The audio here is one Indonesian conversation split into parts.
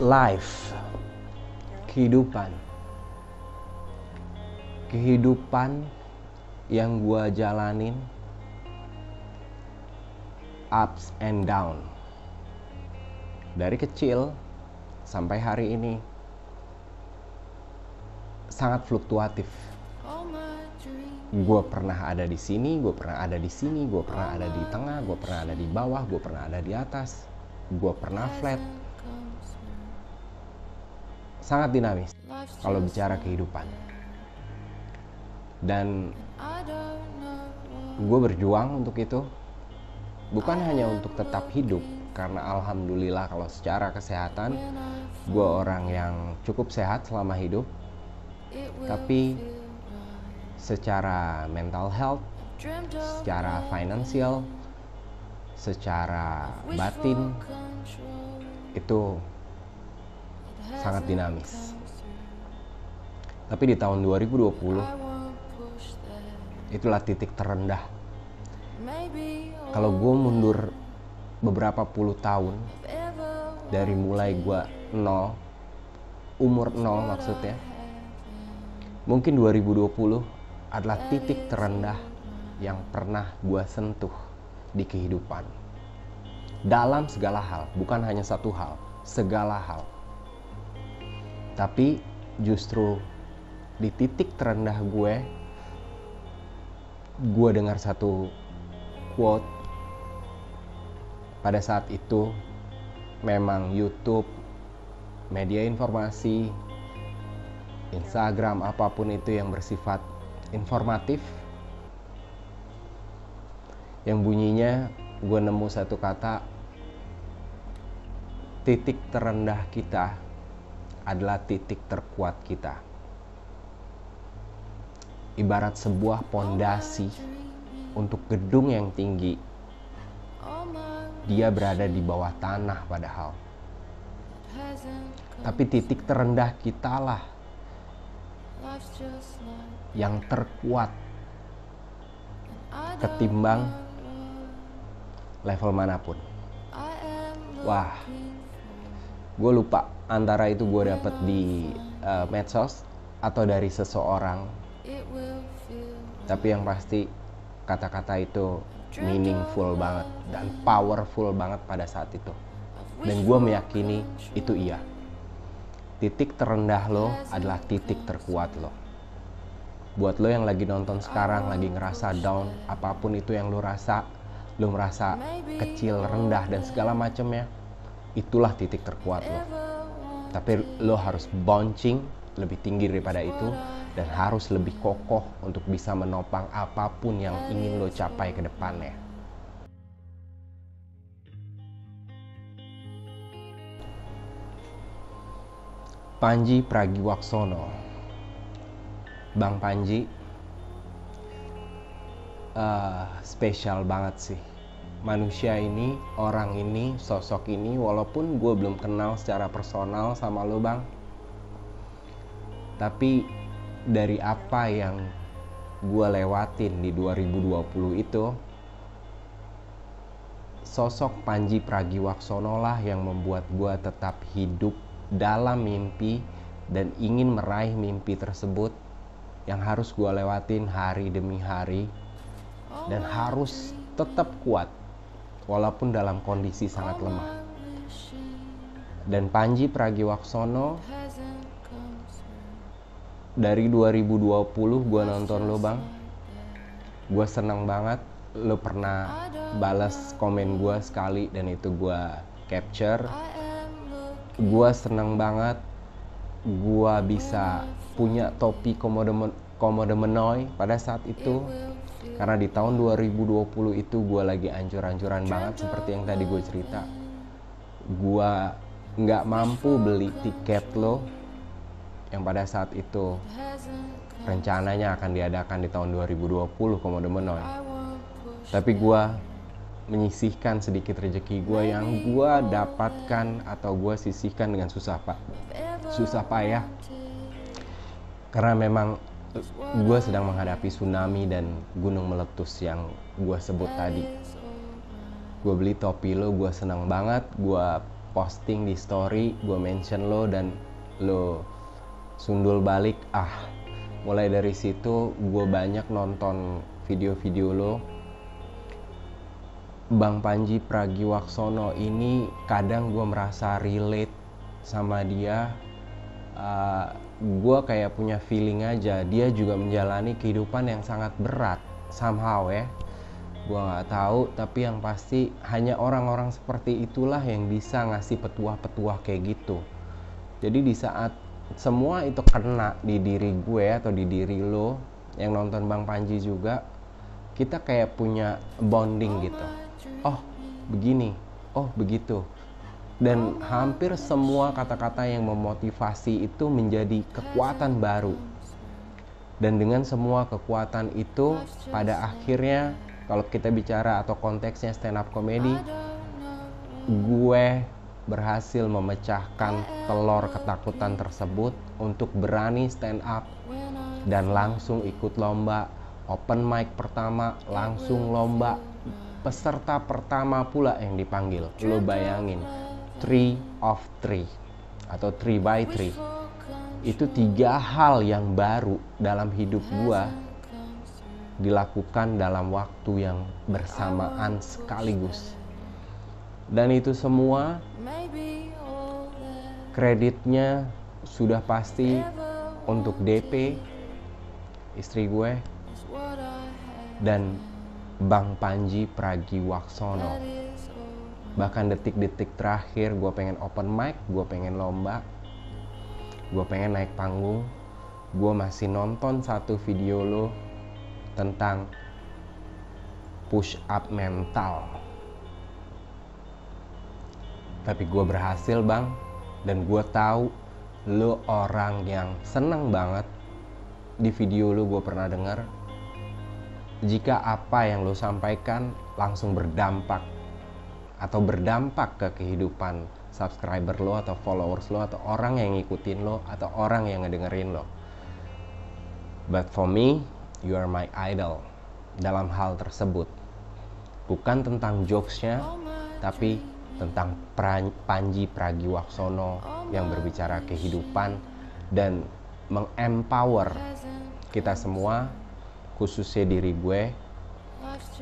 Life, kehidupan yang gue jalanin, ups and down, dari kecil sampai hari ini sangat fluktuatif. Gue pernah ada di sini, gue pernah ada di sini, gue pernah ada di tengah, gue pernah ada di bawah, gue pernah ada di atas, gue pernah flat. Sangat dinamis kalau bicara kehidupan. Dan gue berjuang untuk itu, bukan hanya untuk tetap hidup, karena alhamdulillah kalau secara kesehatan gue orang yang cukup sehat selama hidup, tapi secara mental health, secara finansial, secara batin itu sangat dinamis. Tapi di tahun 2020 itulah titik terendah. Kalau gue mundur beberapa puluh tahun, dari mulai gue umur 0 maksudnya, mungkin 2020 adalah titik terendah yang pernah gue sentuh di kehidupan. Dalam segala hal, bukan hanya satu hal, segala hal. Tapi justru di titik terendah gue dengar satu quote. Pada saat itu memang YouTube, media informasi, Instagram, apapun itu yang bersifat informatif, yang bunyinya gue nemu satu kata, titik terendah kita adalah titik terkuat kita. Ibarat sebuah pondasi untuk gedung yang tinggi, dia berada di bawah tanah padahal. Tapi titik terendah kita lah yang terkuat ketimbang level manapun. Wah, gue lupa antara itu gue dapet di medsos atau dari seseorang. Tapi yang pasti kata-kata itu meaningful banget dan powerful banget pada saat itu. Dan gue meyakini itu iya. Titik terendah lo adalah titik terkuat lo. Buat lo yang lagi nonton sekarang, lagi ngerasa down, apapun itu yang lo rasa, lo merasa kecil, rendah, dan segala macamnya, itulah titik terkuat lo. Tapi lo harus bouncing lebih tinggi daripada itu, dan harus lebih kokoh untuk bisa menopang apapun yang ingin lo capai ke depannya. Panji Pragiwaksono. Bang Panji spesial banget sih. Manusia ini, orang ini, sosok ini, walaupun gue belum kenal secara personal sama lo bang, tapi dari apa yang gue lewatin di 2020 itu, sosok Panji Pragiwaksono lah yang membuat gue tetap hidup dalam mimpi dan ingin meraih mimpi tersebut yang harus gue lewatin hari demi hari, dan harus tetap kuat walaupun dalam kondisi sangat lemah. Dan Panji Pragiwaksono, dari 2020 gue nonton lo bang, gue seneng banget. Lo pernah balas komen gue sekali dan itu gue capture. Gue seneng banget gue bisa punya topi komodo menoi pada saat itu, karena di tahun 2020 itu gue lagi ancur-ancuran banget. Seperti yang tadi gue cerita, gue nggak mampu beli tiket lo yang pada saat itu rencananya akan diadakan di tahun 2020 komodo menoi. Tapi gue menyisihkan sedikit rezeki gue yang gue dapatkan atau gue sisihkan dengan susah payah, karena memang gue sedang menghadapi tsunami dan gunung meletus yang gue sebut tadi. Gue beli topi lo, gue senang banget, gue posting di story, gue mention lo dan lo sundul balik. Mulai dari situ gue banyak nonton video-video lo. Bang Panji Pragiwaksono ini kadang gue merasa relate sama dia. Gue kayak punya feeling aja dia juga menjalani kehidupan yang sangat berat somehow ya. Gue nggak tahu, tapi yang pasti hanya orang-orang seperti itulah yang bisa ngasih petuah-petuah kayak gitu. Jadi di saat semua itu kena di diri gue atau di diri lo yang nonton Bang Panji juga, kita kayak punya bonding gitu. Oh begini, oh begitu. Dan hampir semua kata-kata yang memotivasi itu menjadi kekuatan baru. Dan dengan semua kekuatan itu, pada akhirnya kalau kita bicara atau konteksnya stand up comedy, gue berhasil memecahkan telur ketakutan tersebut untuk berani stand up dan langsung ikut lomba. Open mic pertama langsung lomba, peserta pertama pula yang dipanggil. Lo bayangin, 3 of 3 atau 3 by 3. Itu 3 hal yang baru dalam hidup gua dilakukan dalam waktu yang bersamaan sekaligus. Dan itu semua kreditnya sudah pasti untuk DP, istri gue, dan Bang Panji Pragiwaksono. Bahkan detik-detik terakhir gue pengen open mic, gue pengen lomba, gue pengen naik panggung, gue masih nonton satu video lo tentang push up mental. Tapi gue berhasil bang, dan gue tahu lo orang yang seneng banget. Di video lo gue pernah dengar, jika apa yang lo sampaikan langsung berdampak atau berdampak ke kehidupan subscriber lo atau followers lo atau orang yang ngikutin lo atau orang yang ngedengerin lo. But for me, you are my idol dalam hal tersebut. Bukan tentang jokesnya, tapi tentang Panji Pragiwaksono yang berbicara kehidupan dan mengempower kita semua, khususnya diri gue.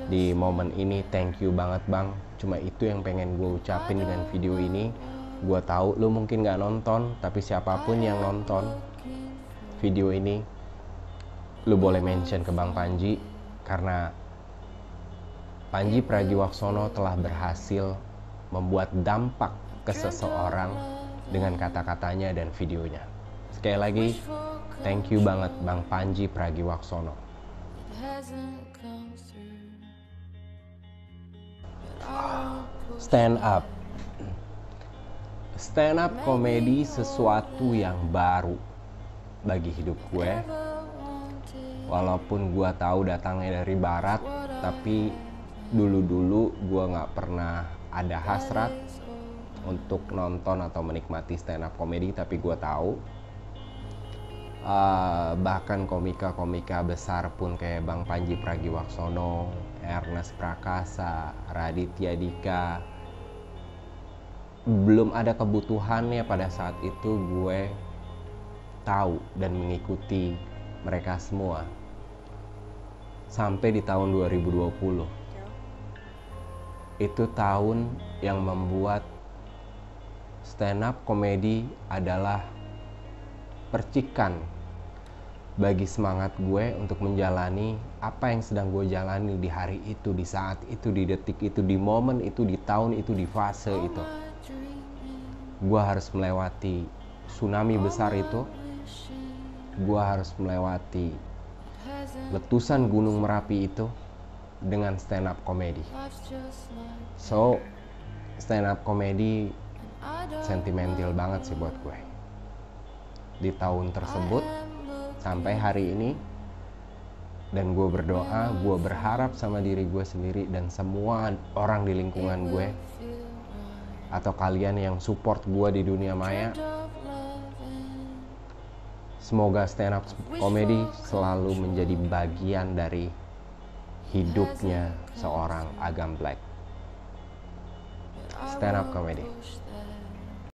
Di momen ini thank you banget bang. Cuma itu yang pengen gue ucapin dengan video ini. Gue tahu lo mungkin gak nonton, tapi siapapun yang nonton video ini, lo boleh mention ke Bang Panji, karena Panji Pragiwaksono telah berhasil membuat dampak ke seseorang dengan kata-katanya dan videonya. Sekali lagi, thank you banget Bang Panji Pragiwaksono. Stand up. Stand up komedi sesuatu yang baru bagi hidup gue. Walaupun gue tahu datangnya dari barat, tapi dulu-dulu gue gak pernah ada hasrat untuk nonton atau menikmati stand up komedi. Tapi gue tahu bahkan komika-komika besar pun kayak Bang Panji Pragiwaksono, Ernest Prakasa, Raditya Dika, belum ada kebutuhannya pada saat itu. Gue tahu dan mengikuti mereka semua sampai di tahun 2020. Itu tahun yang membuat stand up komedi adalah percikan bagi semangat gue untuk menjalani apa yang sedang gue jalani di hari itu, di saat itu, di detik itu, di momen itu, di tahun itu, di fase itu. Gue harus melewati tsunami besar itu. Gue harus melewati letusan gunung Merapi itu dengan stand up comedy. So, stand up comedy sentimental banget sih buat gue di tahun tersebut sampai hari ini. Dan gue berdoa, gue berharap sama diri gue sendiri dan semua orang di lingkungan gue atau kalian yang support gue di dunia maya, semoga stand up comedy selalu menjadi bagian dari hidupnya seorang Agam Black. Stand up comedy.